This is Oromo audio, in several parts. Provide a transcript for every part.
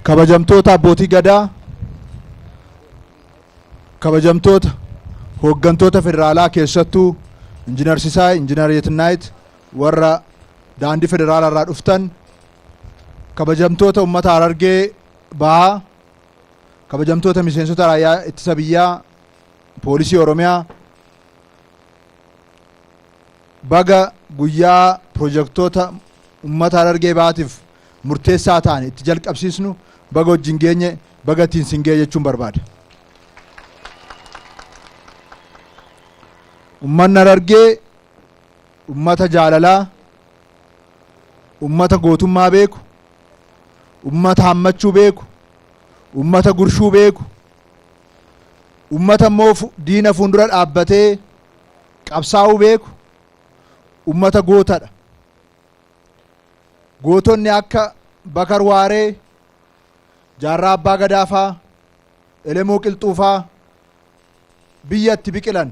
kabajamtoota abbootii gadaa, kabajamtoota hooggantoota federaalaa keessattuu Injiinar Sisaay, Injiinar Yetinaayit warra daandii federaalaa irraa dhuftan, kabajamtoota uummata Harargee Bahaa, kabajamtoota miseensota raayyaa ittisa biyyaa, poolisii Oromiyaa, baga guyyaa pirojektoota uummata Harargee Bahaatiif murteessaa ta'an itti jalqabsiisnu baga wajjin geenye, baga ittiin sin geenye jechuun barbaada. Uummanni Harargee ummata jaalalaa, ummata gootummaa beeku, ummata hammachuu beeku, ummata gurshuu beeku, ummata immoo diina fuuldura dhaabbatee qabsaa'uu beeku, ummata gootadha. Gootonni akka Bakar Waaree, Jaarraa Abbaa Gadaafaa, Elemoo Qilxuufaa biyyatti biqilan.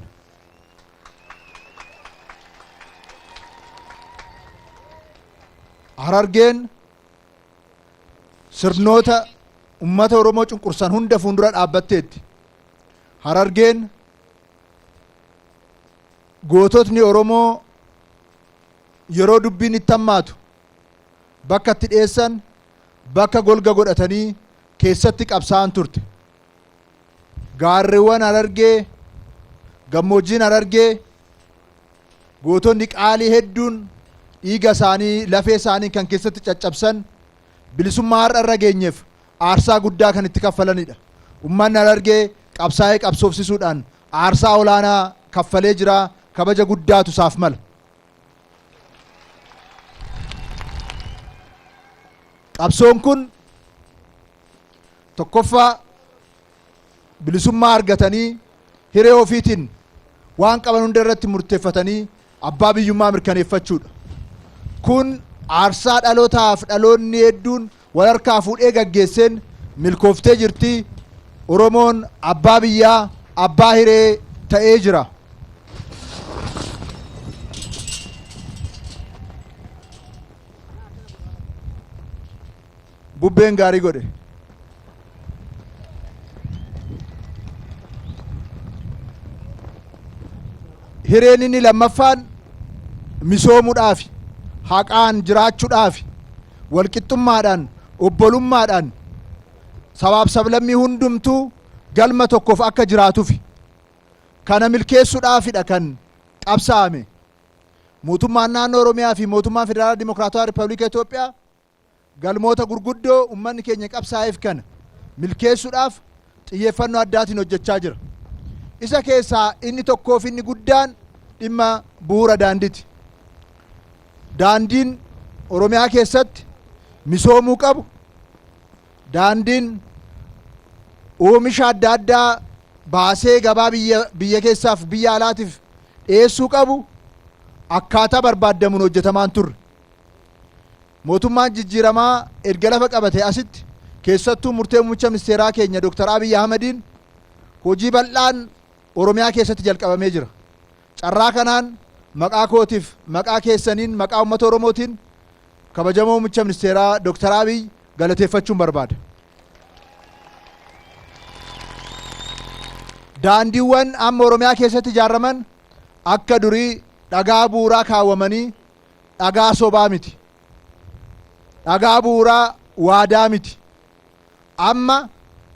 Harargeen sirnoota ummata Oromoo cunqursan hunda fuuldura dhaabbatteetti. Harargeen goototni Oromoo yeroo dubbiin itti hammaatu bakka itti dhiyeessan, bakka golga godhatanii keessatti qabsaa'an turte. Gaarreewwan Harargee, gammoojjiin Harargee, gootonni qaalii hedduun dhiiga isaanii, lafee isaanii kan keessatti caccabsan bilisummaa har'a irra geenyeef aarsaa guddaa kan itti kaffalanidha. Uummanni Harargee qabsaa'ee qabsoofsisuudhaan aarsaa olaanaa kaffalee jira. Kabaja guddaatu isaaf mala. Qabsoon kun tokkoffaa bilisummaa argatanii hiree ofiitiin waan qaban hunda irratti murteeffatanii abbaa biyyummaa mirkaneeffachuudha. Kun aarsaa dhalootaaf dhaloonni hedduun wal harkaa fuudhee gaggeesseen milkooftee jirti. Oromoon abbaa biyyaa, abbaa hiree ta'ee jira. Bubbeen gaarii godhe. Hireen inni lammaffaan misoomuudhaaf, haqaan jiraachuudhaaf, walqixxummaadhaan, obbolummaadhaan sabaaf sablammii hundumtuu galma tokkoof akka jiraatuuf kana milkeessuudhaafidha kan qabsaa'ame. Mootummaan naannoo Oromiyaa fi mootummaan Federaalaa Dimokiraatawaa Rippaabilika Itoophiyaa galmoota gurguddoo uummanni keenya qabsaa'eef kana milkeessuudhaaf xiyyeeffannoo addaatiin hojjechaa jira. Isa keessaa inni tokkoof inni guddaan dhimma bu'uura daandiiti. Daandiin Oromiyaa keessatti misoomuu qabu, daandiin oomisha adda addaa baasee gabaa biyya keessaaf biyya alaatiif dhiyeessuu qabu akkaataa barbaadamuun hojjetamaan turre. Mootummaan jijjiiramaa erga lafa qabate asitti keessattuu murtee muummicha ministeeraa keenya Dr. Abiy Ahmediin hojii bal'aan Oromiyaa keessatti jalqabamee jira. Carraa kanaan maqaa kootiif, maqaa keessaniin, maqaa uummata Oromootiin kabajamoo muummicha ministeeraa Dr. Abiy galateeffachuun barbaada. Daandiiwwan amma Oromiyaa keessatti ijaaraman akka durii dhagaa bu'uuraa kaawwamanii dhagaa sobaa miti. Dhagaa bu'uuraa waadaa miti. Amma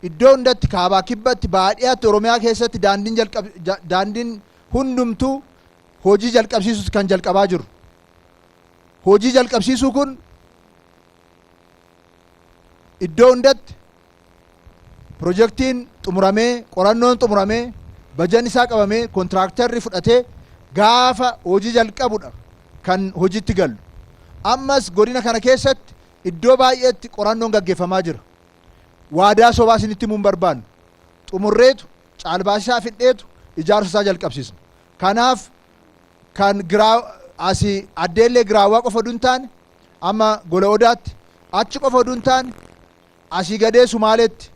iddoo hundatti kaabaa kibbatti baadiyyaatti Oromiyaa keessatti daandiin hundumtuu hojii jalqabsiisuus kan jalqabaa jiru. Hojii jalqabsiisuu kun iddoo hundatti pirojektiin xumuramee, qorannoon xumuramee, bajan isaa qabamee, kontiraaktarri fudhatee gaafa hojii jalqabudha kan hojiitti galu. Ammas godina kana keessatti iddoo baay'eetti qorannoon gaggeeffamaa jira. Waadaa sobaa isinitti himuun barbaannu. Xumurreetu, caalbaasisaa fidheetu ijaarsa isaa jalqabsiisna. Kanaaf kan asii addeellee giraawwaa qofa oduu hin taane, amma Gola Odaatti achi qofa oduu hin taane, asii gadee Sumaaleetti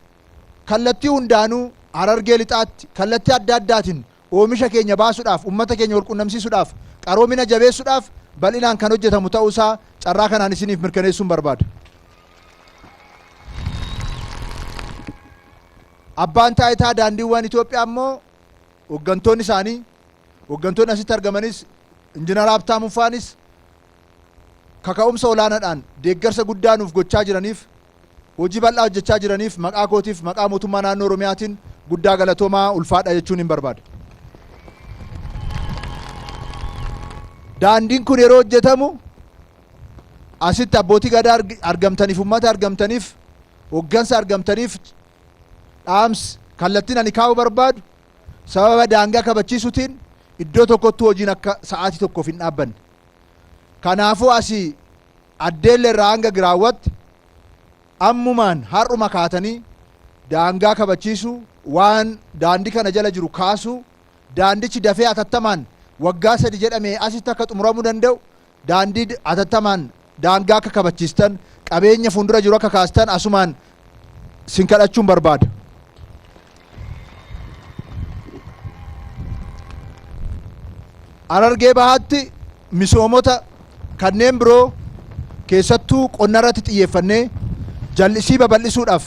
kallattii hundaanuu Harargee lixaatti kallattii adda addaatiin oomisha keenya baasuudhaaf, uummata keenya wal qunnamsiisuudhaaf, qaroomina jabeessuudhaaf bal'inaan kan hojjetamu ta'uusaa carraa kanaan isiniif mirkaneessuun barbaada. Abbaan taayitaa daandiiwwan Itoophiyaa ammoo hooggantoonni isaanii, hooggantoonni asitti argamanis, Injiinar Habtaamuu faanis kaka'umsa olaanaadhaan deeggarsa guddaa nuuf gochaa jiraniif, hojii bal'aa hojjechaa jiraniif maqaa kootiif maqaa mootummaa naannoo Oromiyaatiin guddaa galatoomaa ulfaadha jechuun hin barbaada. Daandiin kun yeroo hojjetamu asitti abbootii gadaa argamtaniif, uummata argamtaniif, hooggansa argamtaniif dhaamsi kallattiin ani kaa'uu barbaadu sababa daangaa kabachiisuutiin iddoo tokkotti hojiin akka sa'aatii tokkoof hin dhaabbanne. Kanaafuu asii Addeellee irraa hanga Giraawwatti ammumaan har'uma kaatanii daangaa kabachiisuu, waan daandii kana jala jiru kaasuu, daandichi dafee atattamaan waggaa 3 jedhamee asitti akka xumuramuu danda'u daandii atattamaan daangaa akka kabachiistan, qabeenya fuuldura jiru akka kaastan asumaan sin kadhachuun barbaada. Harargee Bahaatti misoomota kanneen biroo keessattuu qonna irratti xiyyeeffannee jallisii babal'isuudhaaf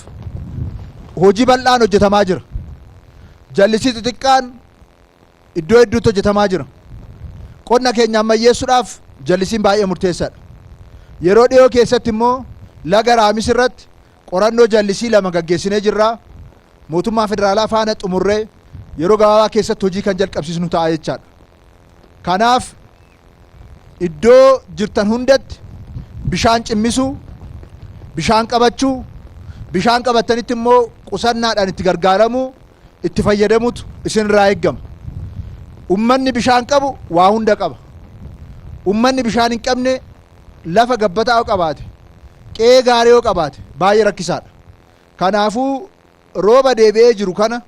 hojii bal'aan hojjetamaa jira. Jallisii xixiqqaan iddoo hedduutti hojjetamaa jira. Qonna keenya ammayyeessuudhaaf jallisiin baay'ee murteessaadha. Yeroo dhiyoo keessatti immoo laga Raamis irratti qorannoo jallisii 2 gaggeessinee jirra. Mootummaa federaalaa faana xumurree yeroo gabaabaa keessatti hojii kan jalqabsiisnu ta'a jechaadha. Kanaaf iddoo jirtan hundatti bishaan cimmisuu, bishaan qabachuu, bishaan qabatanitti immoo qusannaadhaan itti gargaaramuu, itti fayyadamutu isinirraa eeggama. Ummanni bishaan qabu waa hunda qaba. Ummanni bishaan hin qabne lafa gabbataa qabaate, qe'ee gaarii yoo qabaate baay'ee rakkisaadha. Kanaafuu rooba deebi'ee jiru kana,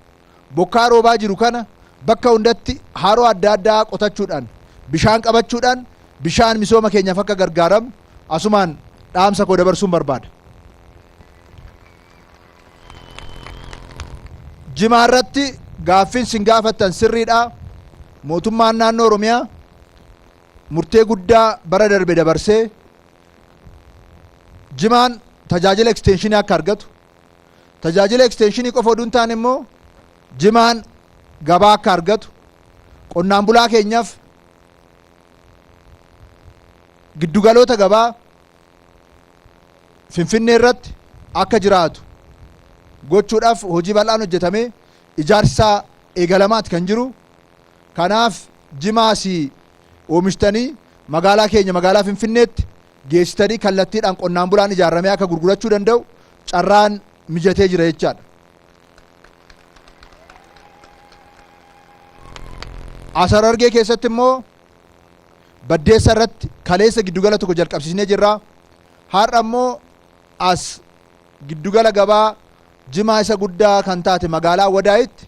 bokkaa roobaa jiru kana bakka hundatti haroo adda addaa qotachuudhaan, bishaan qabachuudhaan, bishaan misooma keenyaaf akka gargaaramu asumaan dhaamsa koo dabarsuun barbaada. Jimaa irratti gaaffiin sin gaafattan sirriidha. Mootummaan naannoo Oromiyaa murtee guddaa bara darbe dabarsee Jimaan tajaajila ekstenshinii akka argatu, tajaajila ekstenshinii qofa oduu hin taane immoo Jimaan gabaa akka argatu, qonnaan bulaa keenyaaf giddugaloota gabaa Finfinnee irratti akka jiraatu gochuudhaaf hojii bal'aan hojjetamee ijaarsi isaa eegalamaati kan jiru. Kanaaf Jimaasii oomishtanii magaalaa keenya magaalaa Finfinneetti geessitanii kallattiidhaan qonnaan bulaan ijaaramee akka gurgurachuu danda'u carraan mijatee jira jechaadha. As Harargee keessatti immoo Baddeessa irratti kaleessa giddugala tokko jalqabsiisnee jirra. Har'a immoo as giddugala gabaa Jimaa isa guddaa kan taate magaalaa Wadaayitti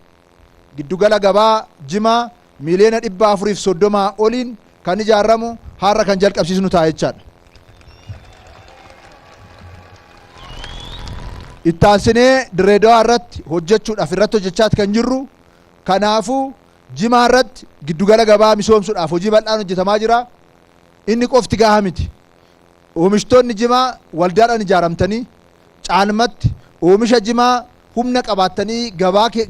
giddugala gabaa Jimaa miliyoona 430 oliin kan ijaaramu har'a kan jalqabsiisnu ta'a jechaadha. Itti aansinee Direedawaa irratti hojjechuudhaaf irratti hojjechaati kan jirru. Kanaafuu Jimaa irratti giddugala gabaa misoomsuudhaaf hojii bal'aan hojjetamaa jira. Inni qofti gahaa miti. Oomishtoonni Jimaa waldaadhaan ijaaramtanii caalmatti oomisha Jimaa humna qabaattanii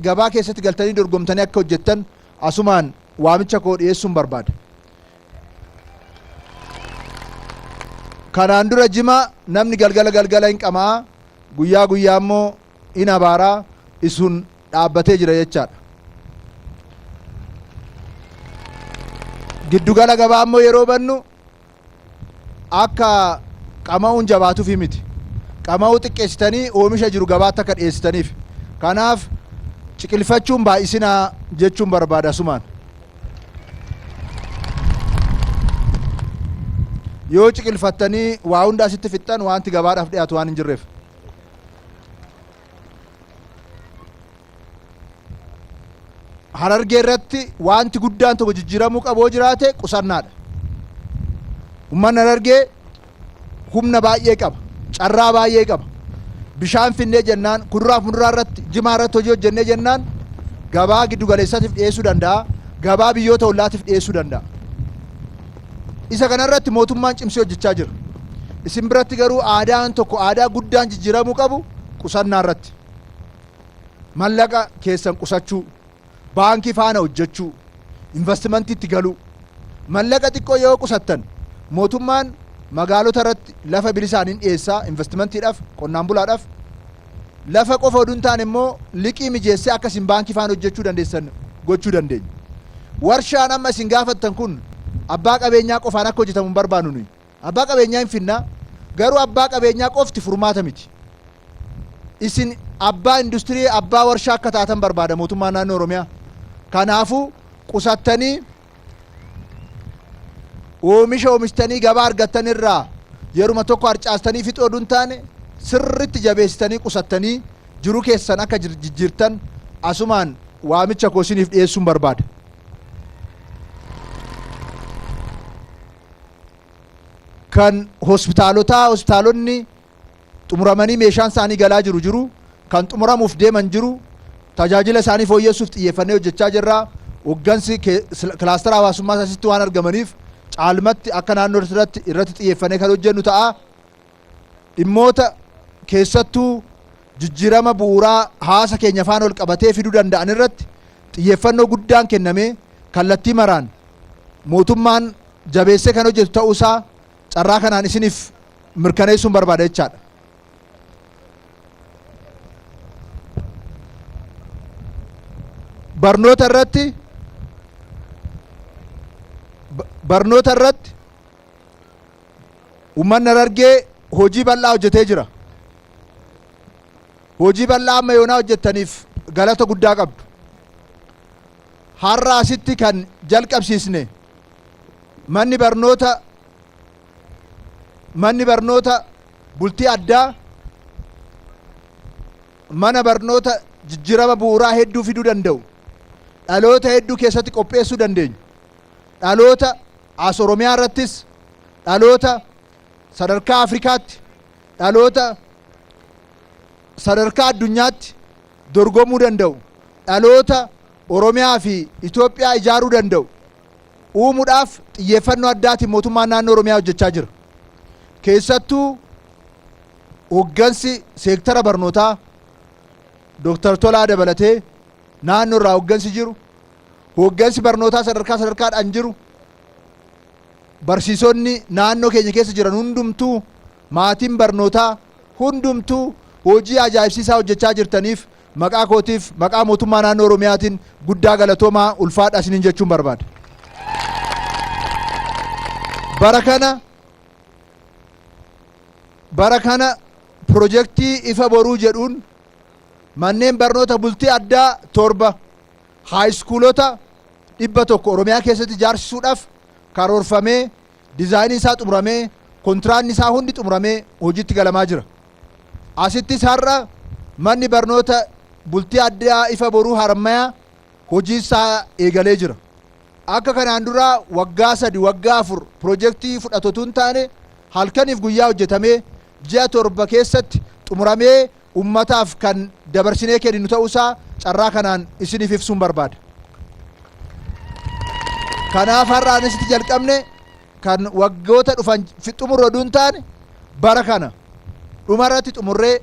gabaa keessatti galtanii dorgomtanii akka hojjettan asumaan waamicha koo dhiyeessuun barbaada. Kanaan dura Jimaa namni galgala hin qamaa, guyyaa guyyaa immoo in abaaraa isun dhaabbatee jira jechaadha. Giddugala gabaa immoo yeroo bannu akka qama'uun jabaatuuf miti. Qama'uu xiqqeessitanii oomisha jiru gabaatti akka dhiyeessitaniif. Kanaaf ciqilfachuun baay'isinaa jechuun barbaada asumaan. Yoo ciqilfattanii waa hunda asitti fixxan wanti gabaadhaaf dhiyaatu waan hin jirreef. Harargee irratti wanti guddaan tokko jijjiiramuu qabu jiraate qusannaadha. Uummanni Harargee humna baay'ee qaba, carraa baay'ee qaba. Bishaan finnee jennaan kuduraa fi muduraa irratti Jimaa irratti hojii hojjennee jennaan gabaa giddu galeessaatiif dhiyeessuu danda'a, gabaa biyyoota ollaatiif dhiyeessuu danda'a. Isa kanarratti mootummaan cimsee hojjechaa jira. Isin biratti garuu aadaan tokko aadaa guddaan jijjiiramuu qabu qusannaa irratti. mallaqa keessan qusachuu, baankii faana hojjechuu, investimentii itti galuu. Mallaqa xiqqoo yoo qusattan mootummaan magaalota irratti lafa bilisaaniin dhiyeessaa investimentiidhaaf, qonnaan bulaadhaaf. Lafa qofa oduu hin taane immoo liqii mijeessee akka isin baankii faana hojjechuu dandeessan gochuu dandeenya. Warshaan amma isin gaafattan kun abbaa qabeenyaa qofaan akka hojjetamu hin barbaannu nuyi. Abbaa qabeenyaa hin finnaa, garuu abbaa qabeenyaa qofti furmaata miti. Isin abbaa industirii, abbaa warshaa akka taatan barbaada mootummaan naannoo Oromiyaa. Kanaafuu qusattanii oomisha oomishtanii gabaa argattan irraa yeruma tokko harcaastanii fixuu oduu hin taane sirritti jabeessitanii qusattanii jiruu keessan akka jijjiirtan asumaan waamicha koo isiniif dhiyeessuun barbaada. Kan hospitaalonni xumuramanii meeshaan isaanii galaa jiru, kan xumuramuuf deeman jiru, tajaajila isaanii fooyyessuuf xiyyeeffannee hojjechaa jirra. Hoggansi kilaastara hawaasummaa asitti waan argamaniif caalmatti akka naannoo irratti xiyyeeffannee kan hojjennu ta'a. Dhimmoota keessattuu jijjiirama bu'uuraa hawaasa keenya faana ol qabatee fiduu danda'an irratti xiyyeeffannoo guddaan kennamee kallattii maraan mootummaan jabeessee kan hojjetu ta'uusaa carraa kanaan isiniif mirkaneessuun barbaada jechaadha. Barnoota irratti uummanni Harargee hojii bal'aa hojjetee jira. Hojii bal'aa amma yoonaa hojjettaniif galata guddaa qabdu. Har'a asitti kan jalqabsiisne manni barnoota bultii addaa, mana barnoota jijjiirama bu'uuraa hedduu fiduu danda'u, dhaloota hedduu keessatti qopheessuu dandeenyu, dhaloota as Oromiyaa irrattis, dhaloota sadarkaa Afrikaatti, dhaloota sadarkaa addunyaatti dorgomuu danda'u, dhaloota Oromiyaa fi Itoophiyaa ijaaruu danda'u uumuudhaaf xiyyeeffannoo addaatiin mootummaan naannoo Oromiyaa hojjechaa jira. Keessattuu hoggansi seektara barnootaa Dr. Tolaa dabalatee naannoo irraa hoggansi jiru, hoggansi barnootaa sadarkaadhaan jiru, barsiisonni naannoo keenya keessa jiran hundumtuu, maatiin barnootaa hundumtuu hojii ajaa'ibsiisaa hojjechaa jirtaniif maqaa kootiif maqaa mootummaa naannoo Oromiyaatiin guddaa galatoomaa ulfaadha isiniin jechuun barbaada. Bara kana pirojektii ifa boruu jedhuun manneen barnoota bultii addaa 7 haayiskuulota 100 Oromiyaa keessatti ijaarsisuudhaaf karoorfamee dizaayinii isaa xumuramee kontiraanni isaa hundi xumuramee hojiitti galamaa jira. Asittis har'a manni barnoota bultii addaa ifa boruu Harammayaa hojii isaa eegalee jira. Akka kanaan dura waggaa 3 waggaa 4 pirojektii fudhatu hin taane halkaniif guyyaa hojjetamee ji'a 7 keessatti xumuramee ummataaf kan dabarsinee kenninu ta'uusaa carraa kanaan isiniif ibsuun barbaada. Kanaaf har'a asitti jalqabne kan waggoota dhufan xumuruu oduu hin taane bara kana dhumarratti xumurree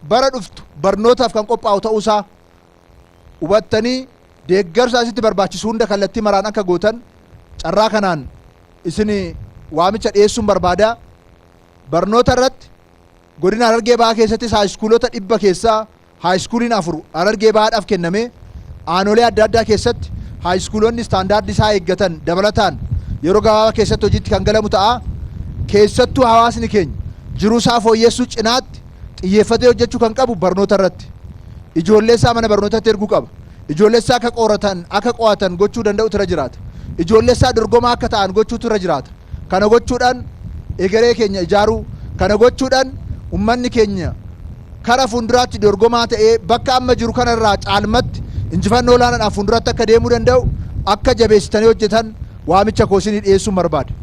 bara dhuftu barnootaaf kan qophaa'u ta'uusaa hubattanii deeggarsa asitti barbaachisu hunda kallattii maraan akka gootan carraa kanaan isin waamicha dhiyeessuun barbaada. Barnoota irratti godina Harargee Bahaa keessattis haayiskuulota 100 keessaa haayiskuuliin 4 Harargee Bahaadhaaf kenname. Aanolee adda addaa keessatti haayiskuulonni istaandaardii isaa eeggatan dabalataan yeroo gabaabaa keessatti hojiitti kan galamu ta'a. Keessattuu hawaasni keenya jiruu isaa fooyyessuu cinaatti xiyyeeffatee hojjechuu kan qabu barnoota irratti. Ijoollee isaa mana barnootatti erguu qaba. Ijoollee isaa akka qo'atan gochuu danda'utu irra jiraata. Ijoollee isaa dorgomaa akka ta'an gochuutu irra jiraata. Kana gochuudhaan egeree keenya ijaaruu, kana gochuudhaan ummanni keenya kara fuulduraatti dorgomaa ta'ee bakka amma jiru kanarraa caalmatti injifannoo olaanaadhaan fuulduratti akka deemuu danda'u akka jabeessitanii hojjetan waamicha koo isinii dhiyeessuun barbaada.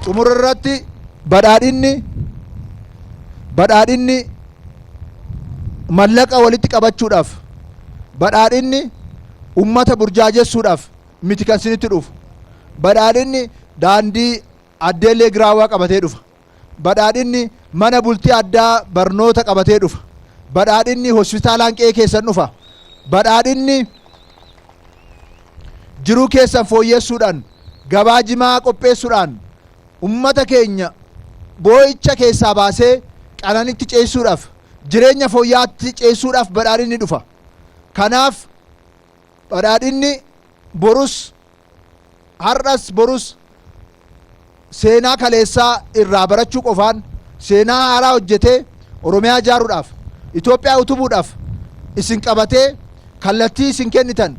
Xumura irratti badhaadhinni mallaqa walitti qabachuudhaaf, badhaadhinni ummata burjaajessuudhaaf miti kan isinitti dhufu. Badhaadhinni daandii addeellee giraawaa qabatee dhufa. badhaadhinni mana bultii addaa barnoota qabatee dhufa. Badhaadhinni hospitaalaan qe'ee keessan dhufa. Badhaadhinni jiruu keessan fooyyessuudhaan gabaa jimaa qopheessuudhaan ummata keenya boo'icha keessaa baasee qananitti ceessuudhaaf jireenya fooyyaatti ceessuudhaaf badhaadhinni dhufa. Kanaaf badhaadhinni borus har'as borus seenaa kaleessaa irraa barachuu qofaan seenaa haaraa hojjetee Oromiyaa ijaaruudhaaf Itoophiyaa utubuudhaaf isin qabatee kallattii isin kennitan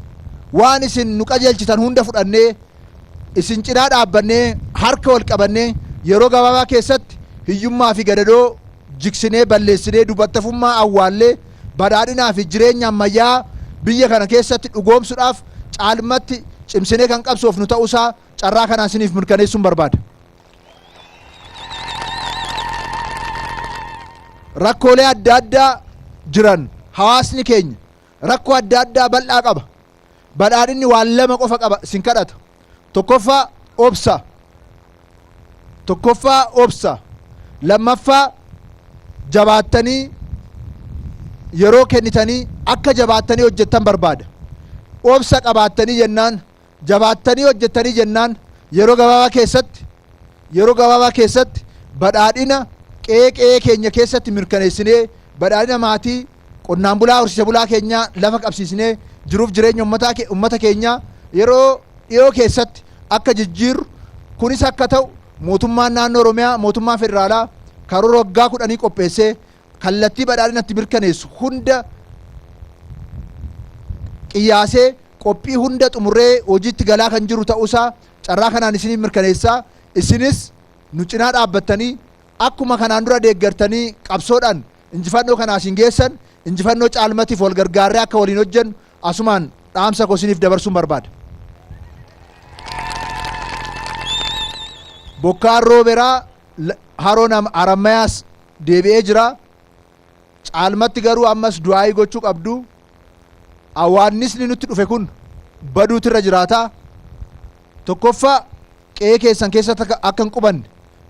waan isin nu qajeelchitan hunda fudhannee isin cinaa dhaabbannee harka wal qabannee yeroo gabaabaa keessatti hiyyummaa fi gadadoo jigsinee balleessinee dubartoota awwaallee badhaadhinaa fi jireenya ammayyaa biyya kana keessatti dhugoomsuudhaaf caalmatti cimsinee kan qabsoofnu ta'uusaa carraa kanaan isiniif mirkaneessuun barbaada. Rakkoolee adda addaa jiran hawaasni keenya rakkoo adda addaa bal'aa qaba. Badhaadhinni waan lama qofa qaba isin kadhata. Tokkoffaa obsa. Lammaffaa jabaattanii yeroo kennitanii akka jabaattanii hojjettan barbaada. Obsa qabaattanii jennaan jabaattanii hojjettanii jennaan yeroo gabaabaa keessatti badhaadhina qe'ee keenya keessatti mirkaneessinee badhaadhina maatii qonnaan bulaa horsiise bulaa keenyaa lafa qabsiisnee jiruuf jireenya ummata keenyaa yeroo dhiyoo keessatti akka jijjiirru kunis akka ta'u mootummaan naannoo Oromiyaa mootummaan federaalaa karoora waggaa 10 qopheessee kallattii badhaadhinatti mirkaneessu hunda qiyyaasee qophii hunda xumurree hojiitti galaa kan jiru ta'uusaa carraa kanaan isiniif mirkaneessaa. Isinis nu cinaa dhaabbattanii akkuma kanaan dura deeggartanii qabsoodhaan injifannoo kanaa isin geessan injifannoo caalmatiif wal gargaarree akka waliin hojjennu asumaan dhaamsa koo isiniif dabarsuun barbaada. Bokkaan rooberaa haroon Harammayaas deebi'ee jira. Caalmatti garuu ammas du'aayii gochuu qabdu. Awwaannisni nutti dhufe kun baduutu irra jiraata. Tokkoffaa qe'ee keessan keessatti akka hin qubanne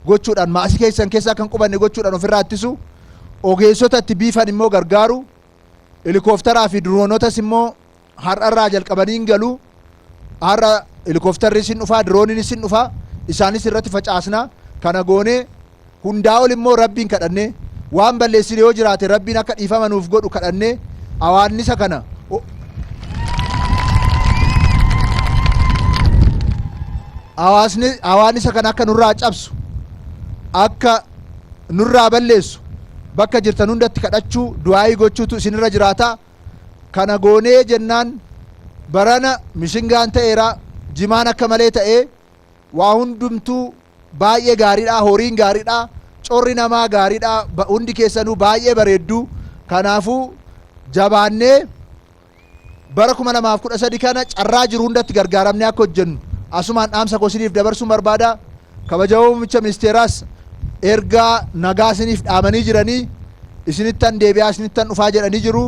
gochuudhaan maasii keessan keessa akka hin qubanne gochuudhaan ofirraa ittisu. Ogeessota itti biifan immoo gargaaru. Helikoophtaraa fi diroonotas immoo har'arraa jalqabanii hin galu. Har'a helikoophtarri isin dhufaa, dirooniin isin dhufaa. Isaanis irratti facaasna. Kana goonee hundaa ol immoo rabbiin kadhannee waan balleessine yoo jiraate rabbiin akka dhiifama nuuf godhu kadhannee awwaannisa kana awwaannisa kana akka nurraa cabsu akka nurraa balleessu bakka jirtan hundatti kadhachuu du'aayii gochuutu isinirra jiraata. Kana goonee jennaan barana mishingaan ta'eera, jimaan akka malee ta'ee waa hundumtuu baay'ee gaariidha, horiin gaariidha, corri namaa gaariidha, hundi keessanuu baay'ee bareeddu. Kanaafuu jabaannee bara 2013 kana carraa jiru hundatti gargaaramnee akka hojjennu asumaan dhaamsa koo isiniif dabarsuun barbaada. Kabajamoo muummicha ministeeraas ergaa nagaa isiniif dhaamanii jiranii isinittan deebi'aa isinittan dhufaa jedhanii jiru.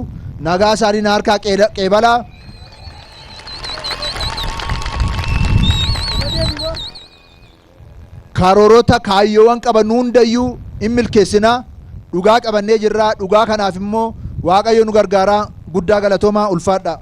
Nagaa isaanii na harkaa qeebalaa. Karoorota kaayyoowwan qaban hundayyuu in milkeessinaa. Dhugaa qabannee jirraa. Dhugaa kanaaf immoo Waaqayyo nu gargaaraa. Guddaa galatoomaa ulfaadha.